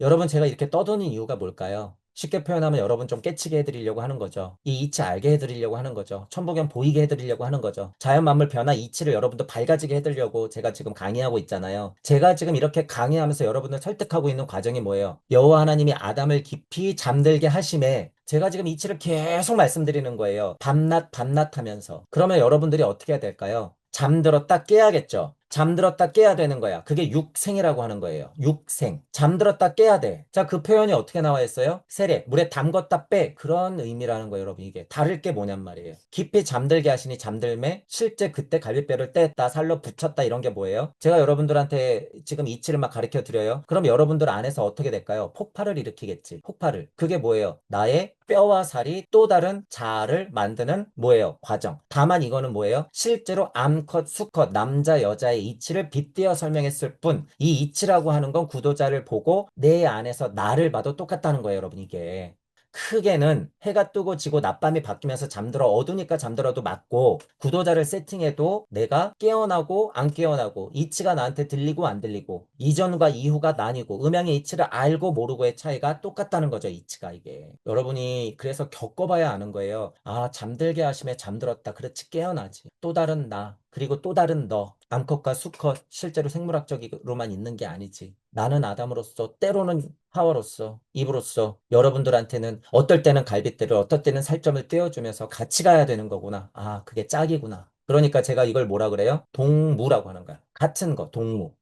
여러분 제가 이렇게 떠드는 이유가 뭘까요? 쉽게 표현하면 여러분 좀 깨치게 해드리려고 하는 거죠. 이 이치 알게 해드리려고 하는 거죠. 천부경 보이게 해드리려고 하는 거죠. 자연만물 변화 이치를 여러분도 밝아지게 해드리려고 제가 지금 강의하고 있잖아요. 제가 지금 이렇게 강의하면서 여러분을 설득하고 있는 과정이 뭐예요? 여호와 하나님이 아담을 깊이 잠들게 하심에 제가 지금 이치를 계속 말씀드리는 거예요. 밤낮 밤낮 하면서. 그러면 여러분들이 어떻게 해야 될까요? 잠들었다 깨야겠죠. 잠들었다 깨야 되는 거야. 그게 육생이라고 하는 거예요. 육생. 잠들었다 깨야 돼. 자, 그 표현이 어떻게 나와 있어요? 세례. 물에 담궜다 빼. 그런 의미라는 거예요, 여러분. 이게. 다를 게 뭐냔 말이에요. 깊이 잠들게 하시니 잠들매 실제 그때 갈빗뼈를 뗐다, 살로 붙였다 이런 게 뭐예요? 제가 여러분들한테 지금 이치를 막 가르쳐 드려요. 그럼 여러분들 안에서 어떻게 될까요? 폭발을 일으키겠지. 폭발을. 그게 뭐예요? 나의 뼈와 살이 또 다른 자아를 만드는 뭐예요? 과정. 다만 이거는 뭐예요? 실제로 암컷, 수컷, 남자, 여자의 이치를 빗대어 설명했을 뿐, 이 이치라고 하는 건 구도자를 보고 내 안에서 나를 봐도 똑같다는 거예요, 여러분, 이게. 크게는 해가 뜨고 지고 낮밤이 바뀌면서 잠들어 어두니까 잠들어도 맞고 구도자를 세팅해도 내가 깨어나고 안 깨어나고 이치가 나한테 들리고 안 들리고 이전과 이후가 나뉘고 음양의 이치를 알고 모르고의 차이가 똑같다는 거죠. 이치가 이게 여러분이 그래서 겪어봐야 아는 거예요. 아, 잠들게 하심에 잠들었다. 그렇지, 깨어나지. 또 다른 나 그리고 또 다른 너, 암컷과 수컷 실제로 생물학적으로만 있는 게 아니지. 나는 아담으로서 때로는 하와로서 입으로서 여러분들한테는 어떨 때는 갈빗대를 어떨 때는 살점을 떼어주면서 같이 가야 되는 거구나. 아, 그게 짝이구나. 그러니까 제가 이걸 뭐라 그래요? 동무라고 하는 거야. 같은 거, 동무.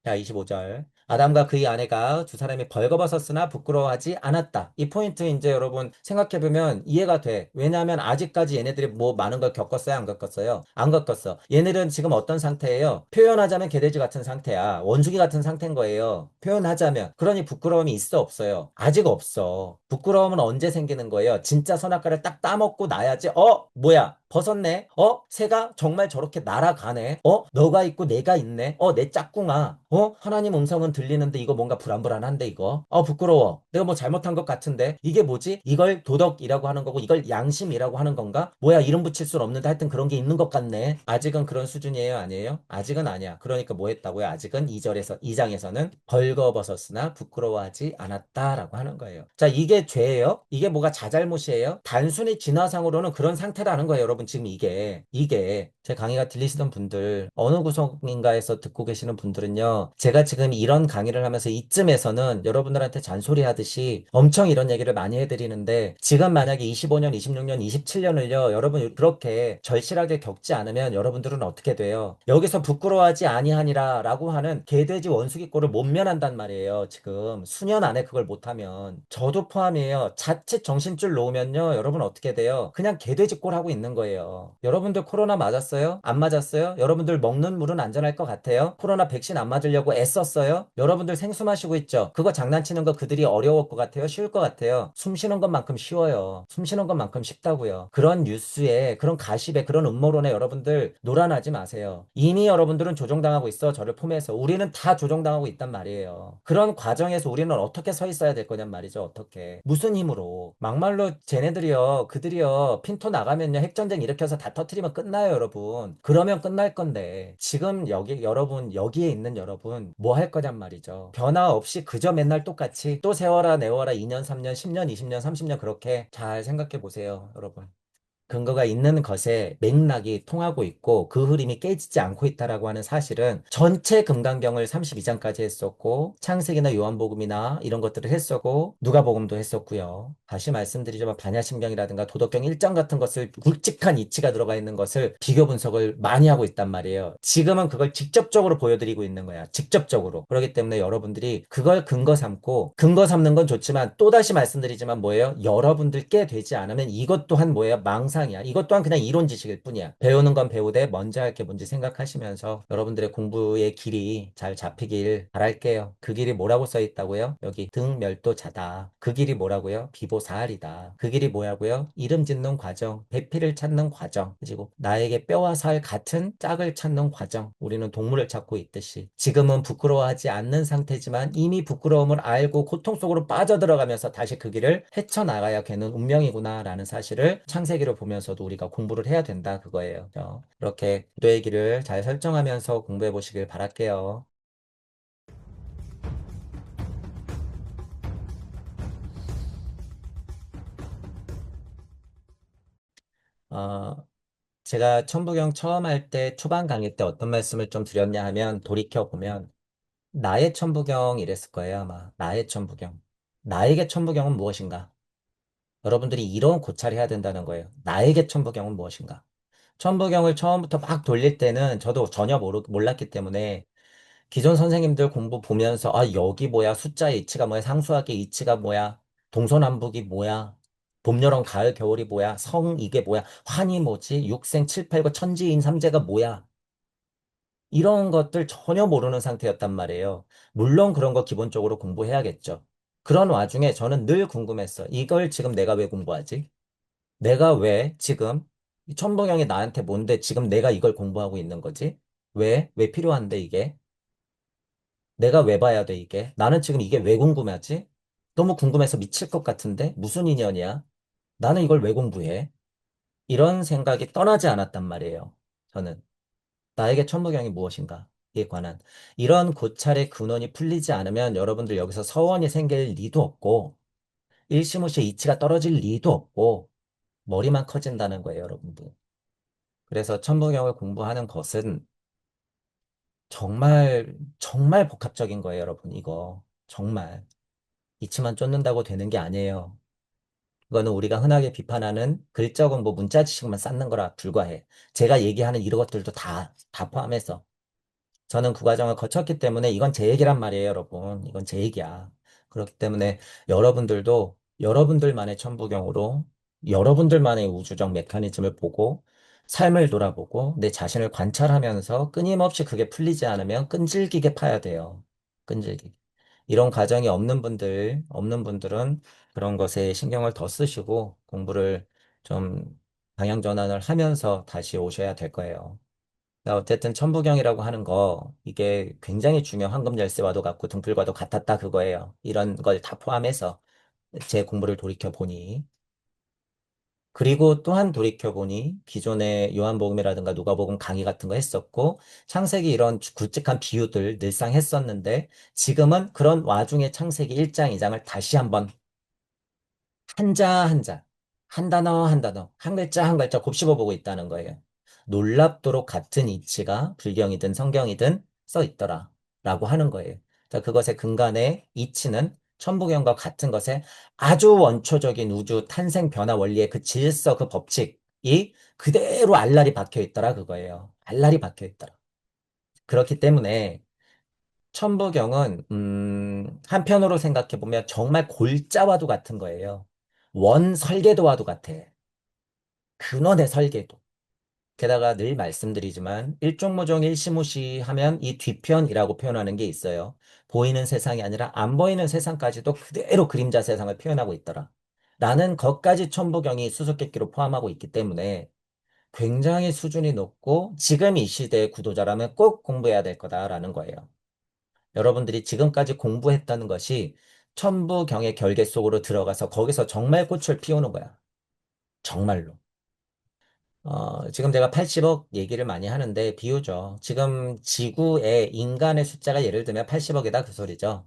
자, 25절. 아담과 그의 아내가 두 사람이 벌거벗었으나 부끄러워하지 않았다. 이 포인트 이제 여러분 생각해보면 이해가 돼. 왜냐하면 아직까지 얘네들이 뭐 많은 걸 겪었어요? 안 겪었어요? 안 겪었어. 얘네들은 지금 어떤 상태예요? 표현하자면 개돼지 같은 상태야. 원숭이 같은 상태인 거예요. 표현하자면. 그러니 부끄러움이 있어 없어요? 아직 없어. 부끄러움은 언제 생기는 거예요? 진짜 선악과를 딱 따먹고 나야지. 뭐야? 벗었네? 새가 정말 저렇게 날아가네? 너가 있고 내가 있네? 내 짝꿍아. 하나님 음성은 들리는데 이거 뭔가 불안불안한데 이거? 부끄러워. 내가 뭐 잘못한 것 같은데? 이게 뭐지? 이걸 도덕이라고 하는 거고 이걸 양심이라고 하는 건가? 뭐야, 이름 붙일 순 없는데 하여튼 그런 게 있는 것 같네. 아직은 그런 수준이에요, 아니에요? 아직은 아니야. 그러니까 뭐 했다고요? 아직은 2절에서 2장에서는 벌거벗었으나 부끄러워하지 않았다라고 하는 거예요. 자, 이게 죄예요? 이게 뭐가 자잘못이에요? 단순히 진화상으로는 그런 상태라는 거예요, 여러분. 지금 이게 제 강의가 들리시던 분들 어느 구성인가에서 듣고 계시는 분들은요, 제가 지금 이런 강의를 하면서 이쯤에서는 여러분들한테 잔소리 하듯이 엄청 이런 얘기를 많이 해드리는데, 지금 만약에 25년, 26년, 27년을요 여러분 그렇게 절실하게 겪지 않으면 여러분들은 어떻게 돼요? 여기서 부끄러워하지 아니하니라 라고 하는 개돼지 원숭이 꼴을 못 면한단 말이에요. 지금 수년 안에 그걸 못하면 저도 포함이에요. 자칫 정신줄 놓으면요 여러분 어떻게 돼요? 그냥 개돼지 꼴 하고 있는 거예요. 여러분들 코로나 맞았어요? 안 맞았어요? 여러분들 먹는 물은 안전할 것 같아요? 코로나 백신 안 맞으려고 애썼어요? 여러분들 생수 마시고 있죠? 그거 장난치는 거 그들이 어려울 것 같아요? 쉬울 것 같아요? 숨 쉬는 것만큼 쉬워요. 숨 쉬는 것만큼 쉽다고요. 그런 뉴스에 그런 가십에 그런 음모론에 여러분들 놀아나지 마세요. 이미 여러분들은 조종당하고 있어. 저를 포함해서 우리는 다 조종당하고 있단 말이에요. 그런 과정에서 우리는 어떻게 서 있어야 될 거냔 말이죠. 어떻게 무슨 힘으로 막말로 쟤네들이요 그들이요 핀토 나가면요 핵전쟁 일으켜서 다 터트리면 끝나요, 여러분. 그러면 끝날 건데 지금 여기 여러분 여기에 있는 여러분 뭐 할 거냔 말이죠. 변화 없이 그저 맨날 똑같이 또 세워라 내워라 2년 3년 10년 20년 30년 그렇게 잘 생각해 보세요, 여러분. 근거가 있는 것에 맥락이 통하고 있고 그 흐름이 깨지지 않고 있다라고 하는 사실은 전체 금강경을 32장까지 했었고 창세기나 요한복음이나 이런 것들을 했었고 누가복음도 했었고요. 다시 말씀드리지만 반야심경이라든가 도덕경 1장 같은 것을 굵직한 이치가 들어가 있는 것을 비교 분석을 많이 하고 있단 말이에요. 지금은 그걸 직접적으로 보여드리고 있는 거야. 직접적으로. 그렇기 때문에 여러분들이 그걸 근거 삼고 근거 삼는 건 좋지만 또다시 말씀드리지만 뭐예요? 여러분들께 되지 않으면 이것 또한 뭐예요? 망상이야. 이것 또한 그냥 이론 지식일 뿐이야. 배우는 건 배우되 먼저 할 게 뭔지 생각하시면서 여러분들의 공부의 길이 잘 잡히길 바랄게요. 그 길이 뭐라고 써 있다고요? 여기 등멸도자다. 그 길이 뭐라고요? 비보사알이다. 그 길이 뭐라고요? 이름 짓는 과정, 배필을 찾는 과정, 그리고 나에게 뼈와 살 같은 짝을 찾는 과정. 우리는 동물을 찾고 있듯이 지금은 부끄러워하지 않는 상태지만 이미 부끄러움을 알고 고통 속으로 빠져들어가면서 다시 그 길을 헤쳐나가야 되는 운명이구나라는 사실을 창세기를 보면서도 우리가 공부를 해야 된다 그거예요. 이렇게 기도의 길을 잘 설정하면서 공부해 보시길 바랄게요. 어, 제가 천부경 처음 할 때 초반 강의 때 어떤 말씀을 좀 드렸냐 하면 돌이켜보면 나의 천부경 이랬을 거예요, 아마. 나의 천부경. 나에게 천부경은 무엇인가? 여러분들이 이런 고찰을 해야 된다는 거예요. 나에게 천부경은 무엇인가? 천부경을 처음부터 막 돌릴 때는 저도 전혀 몰랐기 때문에 기존 선생님들 공부 보면서 아, 여기 뭐야? 숫자의 이치가 뭐야? 상수학의 이치가 뭐야? 동서남북이 뭐야? 봄, 여름, 가을, 겨울이 뭐야? 성 이게 뭐야? 환이 뭐지? 육생, 칠팔구, 천지인 삼재가 뭐야? 이런 것들 전혀 모르는 상태였단 말이에요. 물론 그런 거 기본적으로 공부해야겠죠. 그런 와중에 저는 늘 궁금했어. 이걸 지금 내가 왜 공부하지? 내가 왜 지금 이 천부경이 나한테 뭔데 지금 내가 이걸 공부하고 있는 거지? 왜? 왜 필요한데 이게? 내가 왜 봐야 돼 이게? 나는 지금 이게 왜 궁금하지? 너무 궁금해서 미칠 것 같은데? 무슨 인연이야? 나는 이걸 왜 공부해? 이런 생각이 떠나지 않았단 말이에요. 저는. 나에게 천부경이 무엇인가? 에 관한. 이런 고찰의 근원이 풀리지 않으면 여러분들 여기서 서원이 생길 리도 없고, 일시무시에 이치가 떨어질 리도 없고, 머리만 커진다는 거예요, 여러분들. 그래서 천부경을 공부하는 것은 정말, 정말 복합적인 거예요, 여러분. 이거. 정말. 이치만 쫓는다고 되는 게 아니에요. 그거는 우리가 흔하게 비판하는 글자 공부, 문자 지식만 쌓는 거라 불과해. 제가 얘기하는 이런 것들도 다 포함해서. 저는 그 과정을 거쳤기 때문에 이건 제 얘기란 말이에요, 여러분. 이건 제 얘기야. 그렇기 때문에 여러분들도 여러분들만의 천부경으로 여러분들만의 우주적 메커니즘을 보고 삶을 돌아보고 내 자신을 관찰하면서 끊임없이 그게 풀리지 않으면 끈질기게 파야 돼요. 끈질기게. 이런 과정이 없는 분들은 그런 것에 신경을 더 쓰시고 공부를 좀 방향 전환을 하면서 다시 오셔야 될 거예요. 그러니까 어쨌든 천부경이라고 하는 거, 이게 굉장히 중요한 황금 열쇠와도 같고 등불과도 같았다 그거예요. 이런 걸 다 포함해서 제 공부를 돌이켜 보니. 그리고 또한 돌이켜 보니 기존의 요한복음이라든가 누가복음 강의 같은 거 했었고 창세기 이런 굵직한 비유들 늘상 했었는데 지금은 그런 와중에 창세기 1장, 2장을 다시 한번 한자 한자, 한 단어 한 단어, 한 글자 한 글자 곱씹어 보고 있다는 거예요. 놀랍도록 같은 이치가 불경이든 성경이든 써 있더라. 라고 하는 거예요. 자, 그것의 근간에 이치는 천부경과 같은 것에 아주 원초적인 우주 탄생 변화 원리의 그 질서, 그 법칙이 그대로 알랄이 박혀 있더라. 그거예요. 알랄이 박혀 있더라. 그렇기 때문에 천부경은 한편으로 생각해 보면 정말 골자와도 같은 거예요. 원 설계도와도 같아. 근원의 설계도. 게다가 늘 말씀드리지만 일종모종 일시무시 하면 이 뒤편이라고 표현하는 게 있어요. 보이는 세상이 아니라 안 보이는 세상까지도 그대로 그림자 세상을 표현하고 있더라. 라는 것까지 천부경이 수수께끼로 포함하고 있기 때문에 굉장히 수준이 높고 지금 이 시대의 구도자라면 꼭 공부해야 될 거다라는 거예요. 여러분들이 지금까지 공부했다는 것이 천부경의 결계 속으로 들어가서 거기서 정말 꽃을 피우는 거야. 정말로. 지금 제가 80억 얘기를 많이 하는데 비유죠. 지금 지구의 인간의 숫자가 예를 들면 80억이다 그 소리죠.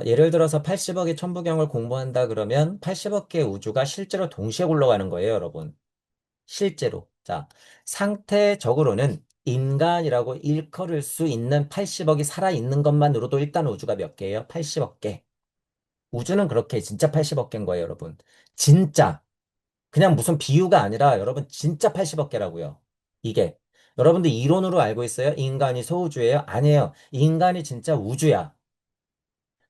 예를 들어서 80억의 천부경을 공부한다 그러면 80억 개의 우주가 실제로 동시에 굴러가는 거예요, 여러분. 실제로. 자, 상태적으로는 인간이라고 일컬을 수 있는 80억이 살아있는 것만으로도 일단 우주가 몇 개예요? 80억 개. 우주는 그렇게 진짜 80억 개인 거예요, 여러분. 진짜. 그냥 무슨 비유가 아니라 여러분 진짜 80억 개라고요. 이게. 여러분들 이론으로 알고 있어요? 인간이 소우주예요? 아니에요. 인간이 진짜 우주야.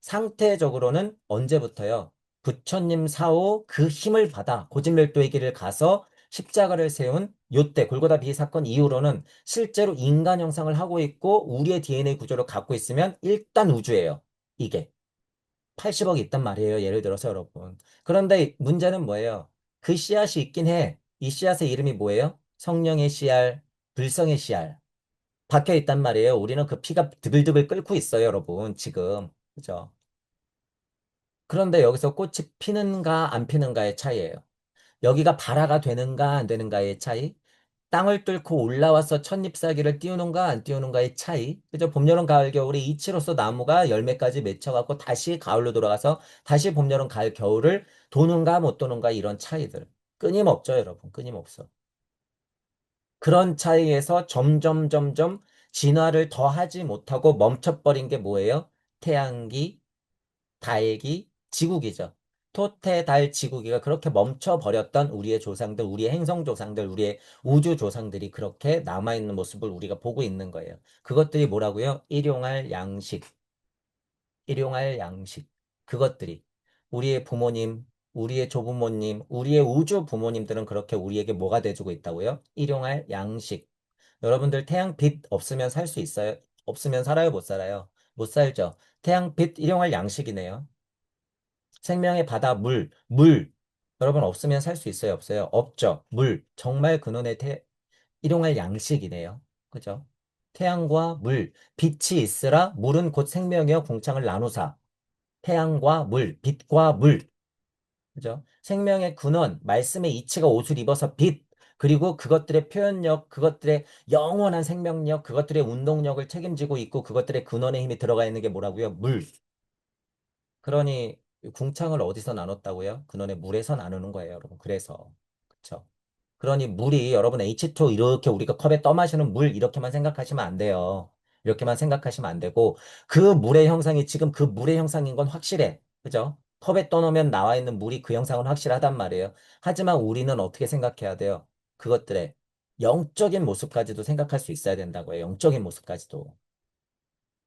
상태적으로는 언제부터요? 부처님 사후 그 힘을 받아 고진멸도의 길을 가서 십자가를 세운 요때 골고다 비의 사건 이후로는 실제로 인간 형상을 하고 있고 우리의 DNA 구조를 갖고 있으면 일단 우주예요. 이게 80억이 있단 말이에요. 예를 들어서 여러분. 그런데 문제는 뭐예요? 그 씨앗이 있긴 해. 이 씨앗의 이름이 뭐예요? 성령의 씨알, 불성의 씨알. 박혀 있단 말이에요. 우리는 그 피가 드글드글 끓고 있어요, 여러분. 지금. 그죠? 그런데 여기서 꽃이 피는가 안 피는가의 차이예요. 여기가 발화가 되는가 안 되는가의 차이. 땅을 뚫고 올라와서 찻잎사귀를 띄우는가 안 띄우는가의 차이. 그죠? 봄, 여름, 가을, 겨울에 이치로서 나무가 열매까지 맺혀갖고 다시 가을로 돌아가서 다시 봄, 여름, 가을, 겨울을 도는가 못 도는가 이런 차이들. 끊임없죠, 여러분. 끊임없어. 그런 차이에서 점점 점점 진화를 더 하지 못하고 멈춰버린 게 뭐예요? 태양기, 달기, 지구기죠. 토태, 달, 지구기가 그렇게 멈춰버렸던 우리의 조상들, 우리의 행성 조상들, 우리의 우주 조상들이 그렇게 남아있는 모습을 우리가 보고 있는 거예요. 그것들이 뭐라고요? 일용할 양식, 일용할 양식. 그것들이 우리의 부모님, 우리의 조부모님, 우리의 우주 부모님들은 그렇게 우리에게 뭐가 돼주고 있다고요? 일용할 양식. 여러분들 태양빛 없으면 살 수 있어요? 없으면 살아요? 못 살아요? 못 살죠. 태양빛 일용할 양식이네요. 생명의 바다, 물, 물. 여러분 없으면 살 수 있어요? 없어요? 없죠. 물. 정말 근원의 일용할 양식이네요. 그죠? 태양과 물, 빛이 있으라 물은 곧 생명이여 공창을 나누사. 태양과 물, 빛과 물. 그죠? 생명의 근원, 말씀의 이치가 옷을 입어서 빛, 그리고 그것들의 표현력, 그것들의 영원한 생명력, 그것들의 운동력을 책임지고 있고 그것들의 근원의 힘이 들어가 있는 게 뭐라고요? 물. 그러니 궁창을 어디서 나눴다고요? 근원의 물에서 나누는 거예요, 여러분. 그래서. 그쵸? 그러니 물이 여러분 H2O 이렇게 우리가 컵에 떠 마시는 물 이렇게만 생각하시면 안 돼요. 이렇게만 생각하시면 안 되고 그 물의 형상이 지금 그 물의 형상인 건 확실해. 그죠? 컵에 떠놓으면 나와 있는 물이 그 형상은 확실하단 말이에요. 하지만 우리는 어떻게 생각해야 돼요? 그것들의 영적인 모습까지도 생각할 수 있어야 된다고요. 영적인 모습까지도.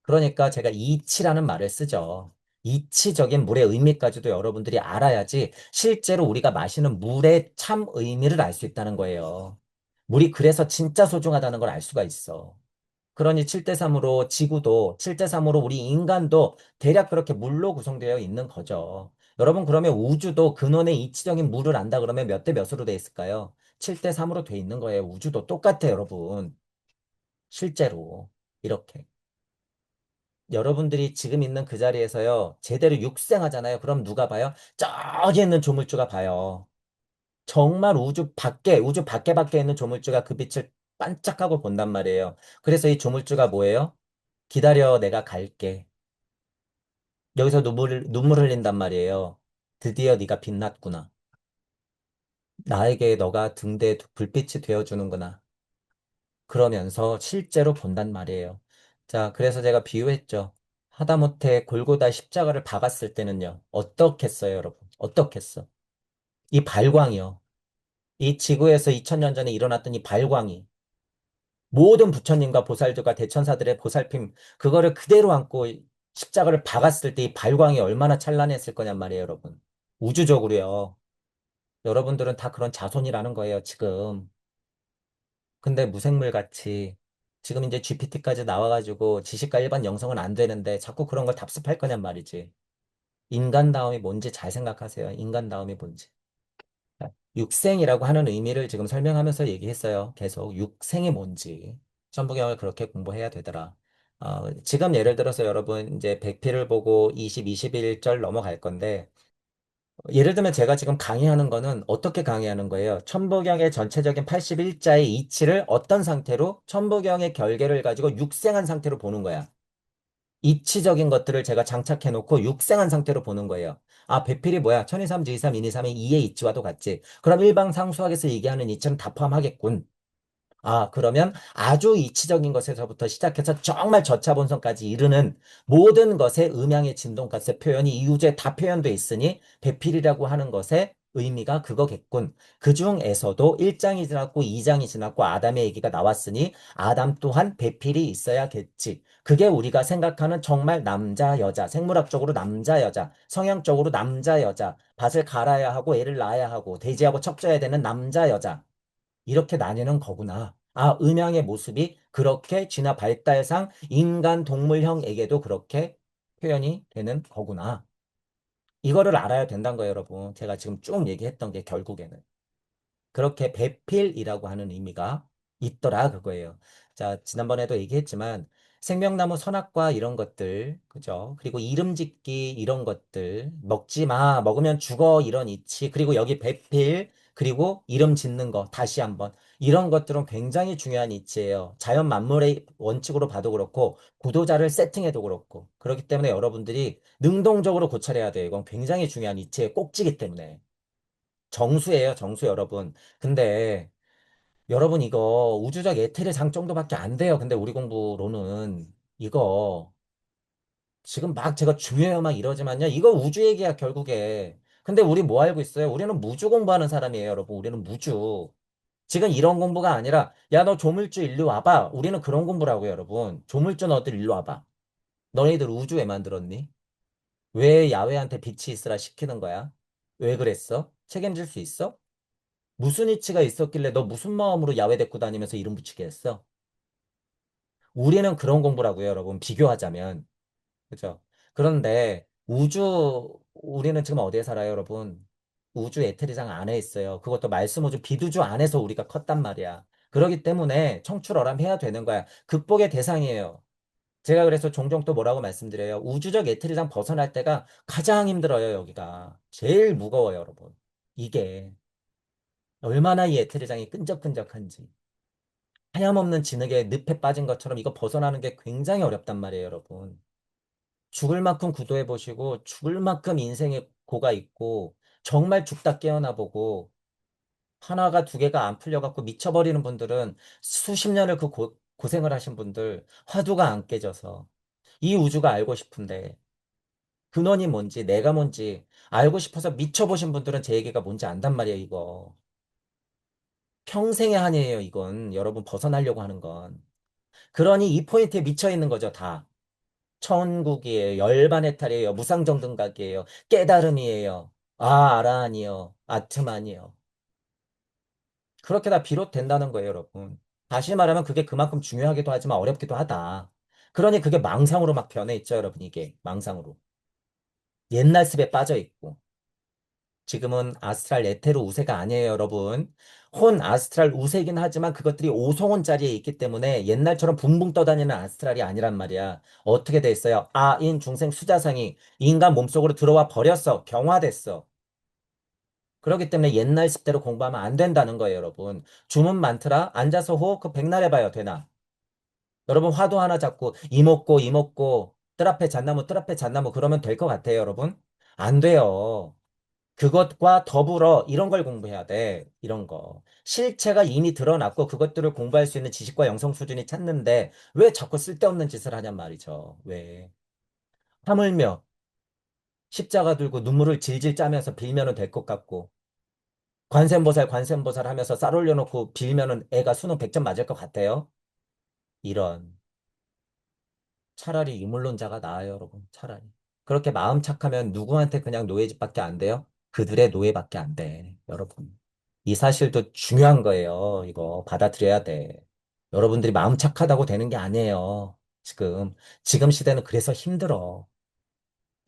그러니까 제가 이치라는 말을 쓰죠. 이치적인 물의 의미까지도 여러분들이 알아야지 실제로 우리가 마시는 물의 참 의미를 알 수 있다는 거예요. 물이 그래서 진짜 소중하다는 걸 알 수가 있어. 그러니 7대3으로 지구도 7대3으로 우리 인간도 대략 그렇게 물로 구성되어 있는 거죠. 여러분 그러면 우주도 근원의 이치적인 물을 안다 그러면 몇 대 몇으로 돼 있을까요? 7대3으로 돼 있는 거예요. 우주도 똑같아요, 여러분. 실제로. 이렇게. 여러분들이 지금 있는 그 자리에서요, 제대로 육생하잖아요. 그럼 누가 봐요? 저기 있는 조물주가 봐요. 정말 우주 밖에 있는 조물주가 그 빛을 반짝하고 본단 말이에요. 그래서 이 조물주가 뭐예요? 기다려, 내가 갈게. 여기서 눈물 흘린단 말이에요. 드디어 네가 빛났구나. 나에게 너가 등대 불빛이 되어주는구나. 그러면서 실제로 본단 말이에요. 자, 그래서 제가 비유했죠. 하다못해 골고다 십자가를 박았을 때는요. 어떻겠어요, 여러분? 어떻겠어? 이 발광이요. 이 지구에서 2000년 전에 일어났던 이 발광이 모든 부처님과 보살들과 대천사들의 보살핌 그거를 그대로 안고 십자가를 박았을 때 이 발광이 얼마나 찬란했을 거냔 말이에요, 여러분. 우주적으로요. 여러분들은 다 그런 자손이라는 거예요, 지금. 근데 무생물 같이 지금 이제 GPT까지 나와가지고 지식과 일반 영성은 안 되는데 자꾸 그런 걸 답습할 거냔 말이지. 인간다움이 뭔지 잘 생각하세요. 인간다움이 뭔지. 자, 육생이라고 하는 의미를 지금 설명하면서 얘기했어요. 계속 육생이 뭔지. 천부경을 그렇게 공부해야 되더라. 지금 예를 들어서 여러분 이제 백피를 보고 20, 21절 넘어갈 건데 예를 들면 제가 지금 강의하는 거는 어떻게 강의하는 거예요? 천부경의 전체적인 81자의 이치를 어떤 상태로 천부경의 결계를 가지고 육생한 상태로 보는 거야. 이치적인 것들을 제가 장착해 놓고 육생한 상태로 보는 거예요. 아, 배필이 뭐야? 천이삼, 지이삼, 인이삼의 이의 이치와도 같지. 그럼 일방상수학에서 얘기하는 이치는 다 포함하겠군. 아, 그러면 아주 이치적인 것에서부터 시작해서 정말 저차본성까지 이르는 모든 것의 음양의 진동값의 표현이 이 우주에 다 표현되어 있으니 배필이라고 하는 것의 의미가 그거겠군. 그 중에서도 1장이 지났고 2장이 지났고 아담의 얘기가 나왔으니 아담 또한 배필이 있어야겠지. 그게 우리가 생각하는 정말 남자, 여자, 생물학적으로 남자, 여자, 성향적으로 남자, 여자, 밭을 갈아야 하고 애를 낳아야 하고 돼지하고 척져야 되는 남자, 여자. 이렇게 나뉘는 거구나. 아, 음양의 모습이 그렇게 진화 발달상 인간 동물형에게도 그렇게 표현이 되는 거구나. 이거를 알아야 된다는 거예요, 여러분. 제가 지금 쭉 얘기했던 게 결국에는. 그렇게 배필이라고 하는 의미가 있더라, 그거예요. 자, 지난번에도 얘기했지만 생명나무 선악과 이런 것들, 그죠? 그리고 이름 짓기 이런 것들, 먹지 마, 먹으면 죽어 이런 이치, 그리고 여기 배필, 그리고 이름 짓는 거 다시 한번 이런 것들은 굉장히 중요한 이치예요. 자연 만물의 원칙으로 봐도 그렇고 구도자를 세팅해도 그렇고 그렇기 때문에 여러분들이 능동적으로 고찰해야 돼요. 이건 굉장히 중요한 이치의 꼭지기 때문에. 정수예요, 정수 여러분. 근데 여러분, 이거 우주적 에테르상 정도밖에 안 돼요. 근데 우리 공부로는 이거 지금 막 제가 중요해요 막 이러지만요. 이거 우주 얘기야, 결국에. 근데 우리 뭐 알고 있어요? 우리는 무주 공부하는 사람이에요, 여러분. 우리는 무주. 지금 이런 공부가 아니라, 야, 너 조물주 일로 와봐. 우리는 그런 공부라고요, 여러분. 조물주 너들 일로 와봐. 너희들 우주 왜 만들었니? 왜 야외한테 빛이 있으라 시키는 거야? 왜 그랬어? 책임질 수 있어? 무슨 이치가 있었길래 너 무슨 마음으로 야외 데리고 다니면서 이름 붙이게 했어? 우리는 그런 공부라고요, 여러분. 비교하자면. 그죠? 그런데 우리는 지금 어디에 살아요, 여러분? 우주 에테리상 안에 있어요. 그것도 말씀 우주 비두주 안에서 우리가 컸단 말이야. 그러기 때문에 청출어람해야 되는 거야. 극복의 대상이에요. 제가 그래서 종종 또 뭐라고 말씀드려요. 우주적 에테리상 벗어날 때가 가장 힘들어요, 여기가. 제일 무거워요, 여러분. 이게 얼마나 이 에테리상이 끈적끈적한지. 하염없는 진흙에 늪에 빠진 것처럼 이거 벗어나는 게 굉장히 어렵단 말이에요, 여러분. 죽을 만큼 구도해 보시고 죽을 만큼 인생의 고가 있고 정말 죽다 깨어나 보고 하나가 두 개가 안 풀려갖고 미쳐버리는 분들은 수십 년을 그 고생을 하신 분들 화두가 안 깨져서 이 우주가 알고 싶은데 근원이 뭔지 내가 뭔지 알고 싶어서 미쳐보신 분들은 제 얘기가 뭔지 안단 말이에요, 이거. 평생의 한이에요, 이건. 여러분 벗어나려고 하는 건. 그러니 이 포인트에 미쳐 있는 거죠, 다. 천국이에요. 열반의 탈이에요. 무상정등각이에요. 깨달음이에요. 아, 아라한이요. 아트만이요. 그렇게 다 비롯된다는 거예요, 여러분. 다시 말하면 그게 그만큼 중요하기도 하지만 어렵기도 하다. 그러니 그게 망상으로 막 변해 있죠, 여러분, 이게. 망상으로. 옛날 습에 빠져 있고. 지금은 아스트랄 에테르 우세가 아니에요, 여러분. 혼 아스트랄 우세긴 하지만 그것들이 오송혼 자리에 있기 때문에 옛날처럼 붕붕 떠다니는 아스트랄이 아니란 말이야. 어떻게 돼 있어요? 아인 중생 수자상이 인간 몸속으로 들어와 버렸어. 경화됐어. 그렇기 때문에 옛날 습대로 공부하면 안 된다는 거예요, 여러분. 주문 많더라? 앉아서 호흡 그 백날 해봐요, 되나? 여러분 화도 하나 잡고 이목고 이목고 뜰 앞에 잣나무 그러면 될 것 같아요, 여러분? 안 돼요. 그것과 더불어 이런 걸 공부해야 돼. 이런 거. 실체가 이미 드러났고 그것들을 공부할 수 있는 지식과 영성 수준이 찾는데 왜 자꾸 쓸데없는 짓을 하냔 말이죠. 왜? 하물며 십자가 들고 눈물을 질질 짜면서 빌면은 될 것 같고 관세음보살 하면서 쌀 올려놓고 빌면은 애가 수능 100점 맞을 것 같아요. 이런. 차라리 유물론자가 나아요, 여러분. 차라리. 그렇게 마음 착하면 누구한테 그냥 노예집밖에 안 돼요? 그들의 노예밖에 안 돼, 여러분. 이 사실도 중요한 거예요. 이거 받아들여야 돼. 여러분들이 마음 착하다고 되는 게 아니에요. 지금 시대는 그래서 힘들어.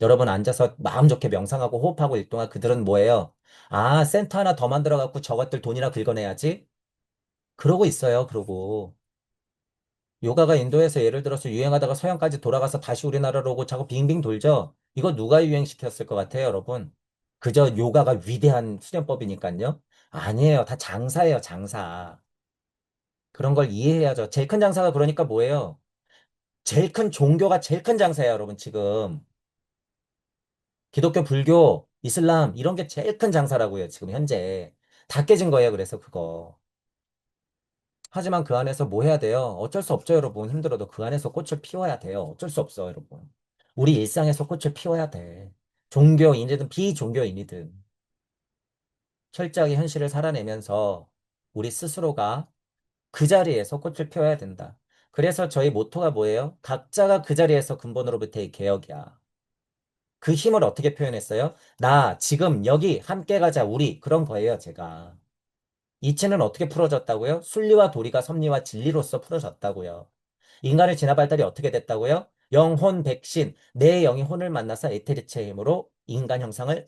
여러분 앉아서 마음 좋게 명상하고 호흡하고 일 동안 그들은 뭐예요? 아, 센터 하나 더 만들어갖고 저것들 돈이나 긁어내야지? 그러고 있어요, 그러고. 요가가 인도에서 예를 들어서 유행하다가 서양까지 돌아가서 다시 우리나라로 오고 자꾸 빙빙 돌죠? 이거 누가 유행시켰을 것 같아요, 여러분? 그저 요가가 위대한 수련법이니까요? 아니에요. 다 장사예요, 장사. 그런 걸 이해해야죠. 제일 큰 장사가 그러니까 뭐예요? 제일 큰 종교가 제일 큰 장사예요, 여러분, 지금. 기독교, 불교, 이슬람, 이런 게 제일 큰 장사라고요, 지금 현재. 다 깨진 거예요, 그래서 그거. 하지만 그 안에서 뭐 해야 돼요? 어쩔 수 없죠, 여러분. 힘들어도 그 안에서 꽃을 피워야 돼요. 어쩔 수 없어, 여러분. 우리 일상에서 꽃을 피워야 돼. 종교인이든 비종교인이든 철저하게 현실을 살아내면서 우리 스스로가 그 자리에서 꽃을 피워야 된다. 그래서 저희 모토가 뭐예요? 각자가 그 자리에서 근본으로부터의 개혁이야. 그 힘을 어떻게 표현했어요? 나, 지금, 여기, 함께 가자, 우리. 그런 거예요, 제가. 이치는 어떻게 풀어졌다고요? 순리와 도리가 섭리와 진리로서 풀어졌다고요. 인간의 진화 발달이 어떻게 됐다고요? 영혼 백신, 내 영이 혼을 만나서 에테리체의 힘으로 인간 형상을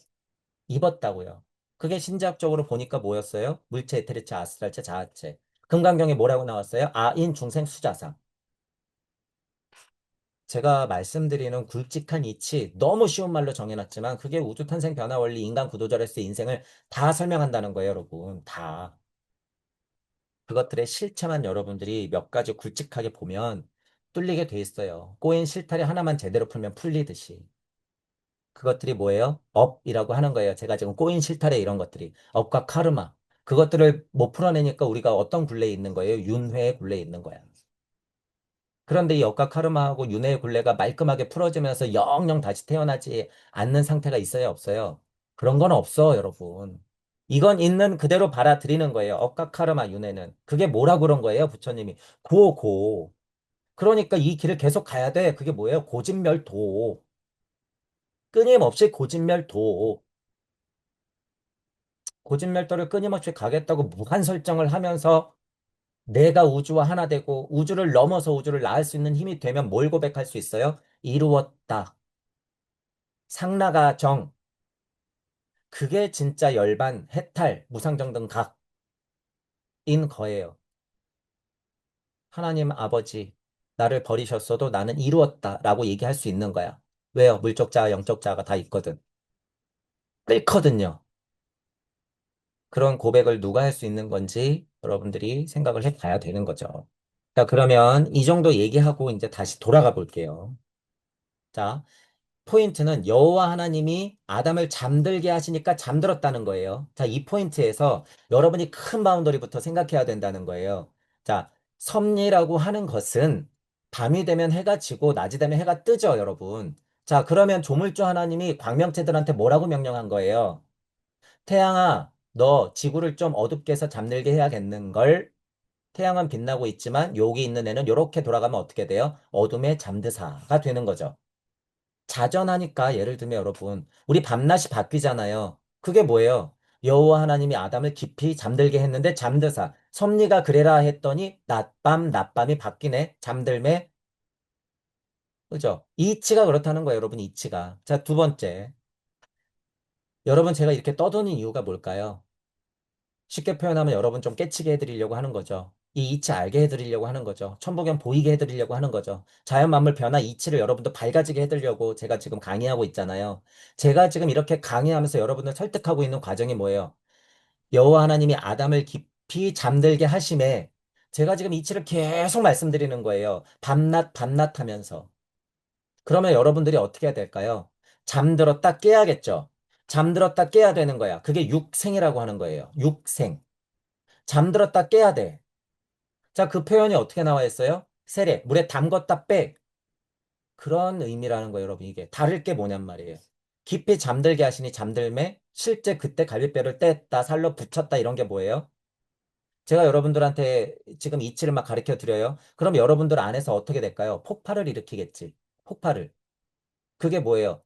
입었다고요. 그게 신자학적으로 보니까 뭐였어요? 물체, 에테리체, 아스트랄체, 자아체. 금강경에 뭐라고 나왔어요? 아인, 중생, 수자상. 제가 말씀드리는 굵직한 이치 너무 쉬운 말로 정해놨지만 그게 우주 탄생 변화 원리 인간 구도절에서의 인생을 다 설명한다는 거예요, 여러분. 다. 그것들의 실체만 여러분들이 몇 가지 굵직하게 보면 뚫리게 돼 있어요. 꼬인 실타래 하나만 제대로 풀면 풀리듯이. 그것들이 뭐예요? 업이라고 하는 거예요. 제가 지금 꼬인 실타래 이런 것들이. 업과 카르마. 그것들을 못 풀어내니까 우리가 어떤 굴레에 있는 거예요? 윤회의 굴레에 있는 거야. 그런데 이 역과 카르마하고 윤회의 굴레가 말끔하게 풀어지면서 영영 다시 태어나지 않는 상태가 있어요, 없어요? 그런 건 없어, 여러분. 이건 있는 그대로 받아들이는 거예요. 억과 카르마 윤회는. 그게 뭐라고 그런 거예요, 부처님이. 고. 그러니까 이 길을 계속 가야 돼. 그게 뭐예요? 고진멸도. 끊임없이 고진멸도. 고진멸도를 끊임없이 가겠다고 무한 설정을 하면서 내가 우주와 하나 되고 우주를 넘어서 우주를 낳을 수 있는 힘이 되면 뭘 고백할 수 있어요? 이루었다. 상나가 정. 그게 진짜 열반, 해탈, 무상정등각인 거예요. 하나님 아버지, 나를 버리셨어도 나는 이루었다라고 얘기할 수 있는 거야. 왜요? 물적 자와 영적 자가 다 있거든. 끓거든요. 그런 고백을 누가 할 수 있는 건지 여러분들이 생각을 해봐야 되는 거죠. 자, 그러면 이 정도 얘기하고 이제 다시 돌아가 볼게요. 자, 포인트는 여호와 하나님이 아담을 잠들게 하시니까 잠들었다는 거예요. 자, 이 포인트에서 여러분이 큰 바운더리부터 생각해야 된다는 거예요. 자, 섭리라고 하는 것은 밤이 되면 해가 지고 낮이 되면 해가 뜨죠, 여러분. 자, 그러면 조물주 하나님이 광명체들한테 뭐라고 명령한 거예요? 태양아, 너 지구를 좀 어둡게 해서 잠들게 해야겠는걸? 태양은 빛나고 있지만 여기 있는 애는 이렇게 돌아가면 어떻게 돼요? 어둠의 잠드사가 되는 거죠. 자전하니까 예를 들면 여러분, 우리 밤낮이 바뀌잖아요. 그게 뭐예요? 여호와 하나님이 아담을 깊이 잠들게 했는데 잠드사. 섭리가 그래라 했더니 낮밤, 낮밤이 바뀌네. 잠들매. 그죠? 이치가 그렇다는 거예요, 여러분, 이치가. 자, 두 번째. 여러분, 제가 이렇게 떠드는 이유가 뭘까요? 쉽게 표현하면 여러분 좀 깨치게 해드리려고 하는 거죠. 이 이치 알게 해드리려고 하는 거죠. 천부경 보이게 해드리려고 하는 거죠. 자연 만물 변화 이치를 여러분도 밝아지게 해드리려고 제가 지금 강의하고 있잖아요. 제가 지금 이렇게 강의하면서 여러분을 설득하고 있는 과정이 뭐예요? 여호와 하나님이 아담을 깊이 잠들게 하심에 제가 지금 이치를 계속 말씀드리는 거예요. 밤낮 밤낮 하면서. 그러면 여러분들이 어떻게 해야 될까요? 잠들었다 깨야겠죠. 잠들었다 깨야 되는 거야. 그게 육생이라고 하는 거예요. 육생. 잠들었다 깨야 돼. 자, 그 표현이 어떻게 나와 있어요? 세례, 물에 담궜다 빼. 그런 의미라는 거예요, 여러분. 이게 다를 게 뭐냔 말이에요. 깊이 잠들게 하시니 잠들매 실제 그때 갈비뼈를 뗐다, 살로 붙였다 이런 게 뭐예요? 제가 여러분들한테 지금 이치를 막 가르쳐 드려요. 그럼 여러분들 안에서 어떻게 될까요? 폭발을 일으키겠지. 폭발을. 그게 뭐예요?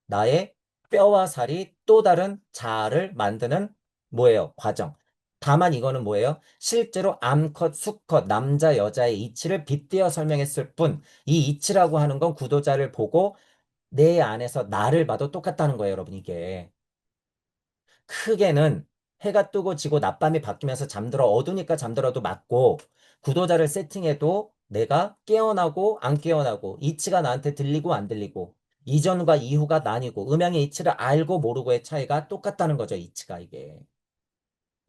나의 뼈와 살이 또 다른 자아를 만드는 뭐예요? 과정. 다만 이거는 뭐예요? 실제로 암컷, 수컷, 남자, 여자의 이치를 빗대어 설명했을 뿐, 이 이치라고 하는 건 구도자를 보고 내 안에서 나를 봐도 똑같다는 거예요, 여러분, 이게. 크게는 해가 뜨고 지고 낮밤이 바뀌면서 잠들어 어두니까 잠들어도 맞고, 구도자를 세팅해도 내가 깨어나고 안 깨어나고, 이치가 나한테 들리고 안 들리고, 이전과 이후가 나뉘고, 음양의 이치를 알고 모르고의 차이가 똑같다는 거죠, 이치가 이게.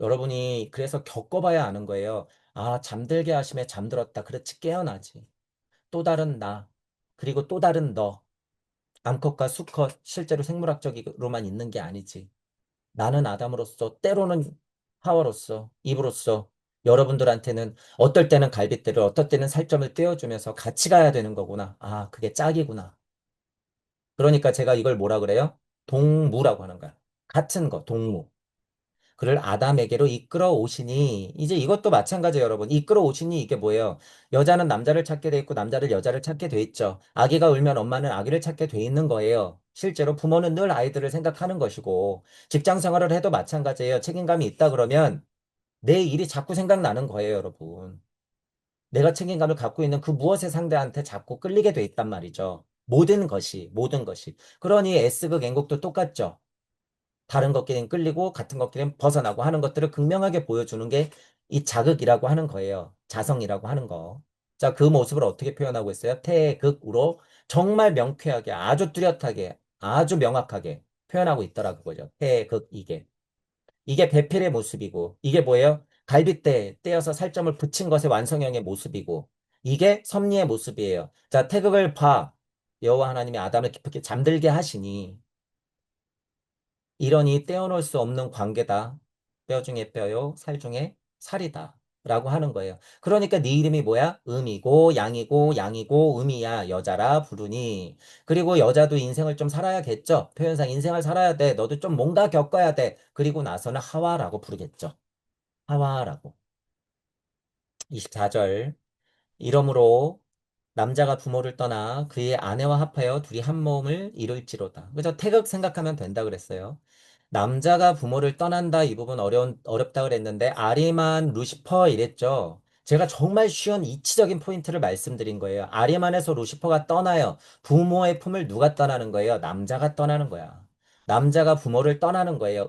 여러분이 그래서 겪어봐야 아는 거예요. 아, 잠들게 하심에 잠들었다. 그렇지, 깨어나지. 또 다른 나, 그리고 또 다른 너. 암컷과 수컷, 실제로 생물학적으로만 있는 게 아니지. 나는 아담으로서, 때로는 하와로서, 이브로서, 여러분들한테는 어떨 때는 갈빗대를, 어떨 때는 살점을 떼어주면서 같이 가야 되는 거구나. 아, 그게 짝이구나. 그러니까 제가 이걸 뭐라 그래요? 동무라고 하는 거야. 같은 거, 동무. 그를 아담에게로 이끌어 오시니, 이제 이것도 마찬가지예요, 여러분. 이끌어 오시니 이게 뭐예요? 여자는 남자를 찾게 돼 있고, 남자를 여자를 찾게 돼 있죠. 아기가 울면 엄마는 아기를 찾게 돼 있는 거예요. 실제로 부모는 늘 아이들을 생각하는 것이고, 직장 생활을 해도 마찬가지예요. 책임감이 있다 그러면 내 일이 자꾸 생각나는 거예요, 여러분. 내가 책임감을 갖고 있는 그 무엇의 상대한테 자꾸 끌리게 돼 있단 말이죠. 모든 것이, 모든 것이. 그러니 S극, N극도 똑같죠. 다른 것끼리는 끌리고 같은 것끼리는 벗어나고 하는 것들을 극명하게 보여주는 게 이 자극이라고 하는 거예요. 자성이라고 하는 거. 자, 그 모습을 어떻게 표현하고 있어요? 태극으로 정말 명쾌하게, 아주 뚜렷하게, 아주 명확하게 표현하고 있더라고 그죠. 태극 이게. 이게 배필의 모습이고, 이게 뭐예요? 갈빗대 떼어서 살점을 붙인 것의 완성형의 모습이고, 이게 섭리의 모습이에요. 자, 태극을 봐. 여호와 하나님이 아담을 깊게 잠들게 하시니, 이러니 떼어놓을 수 없는 관계다. 뼈 중에 뼈요, 살 중에 살이다. 라고 하는 거예요. 그러니까 네 이름이 뭐야? 음이고, 양이고, 양이고, 음이야. 여자라 부르니. 그리고 여자도 인생을 좀 살아야겠죠? 표현상 인생을 살아야 돼. 너도 좀 뭔가 겪어야 돼. 그리고 나서는 하와라고 부르겠죠. 하와라고. 24절. 이러므로 남자가 부모를 떠나 그의 아내와 합하여 둘이 한 몸을 이룰지로다. 그죠? 태극 생각하면 된다 그랬어요. 남자가 부모를 떠난다 이 부분 어렵다 그랬는데 아리만 루시퍼 이랬죠. 제가 정말 쉬운 이치적인 포인트를 말씀드린 거예요. 아리만에서 루시퍼가 떠나요. 부모의 품을 누가 떠나는 거예요? 남자가 떠나는 거야. 남자가 부모를 떠나는 거예요.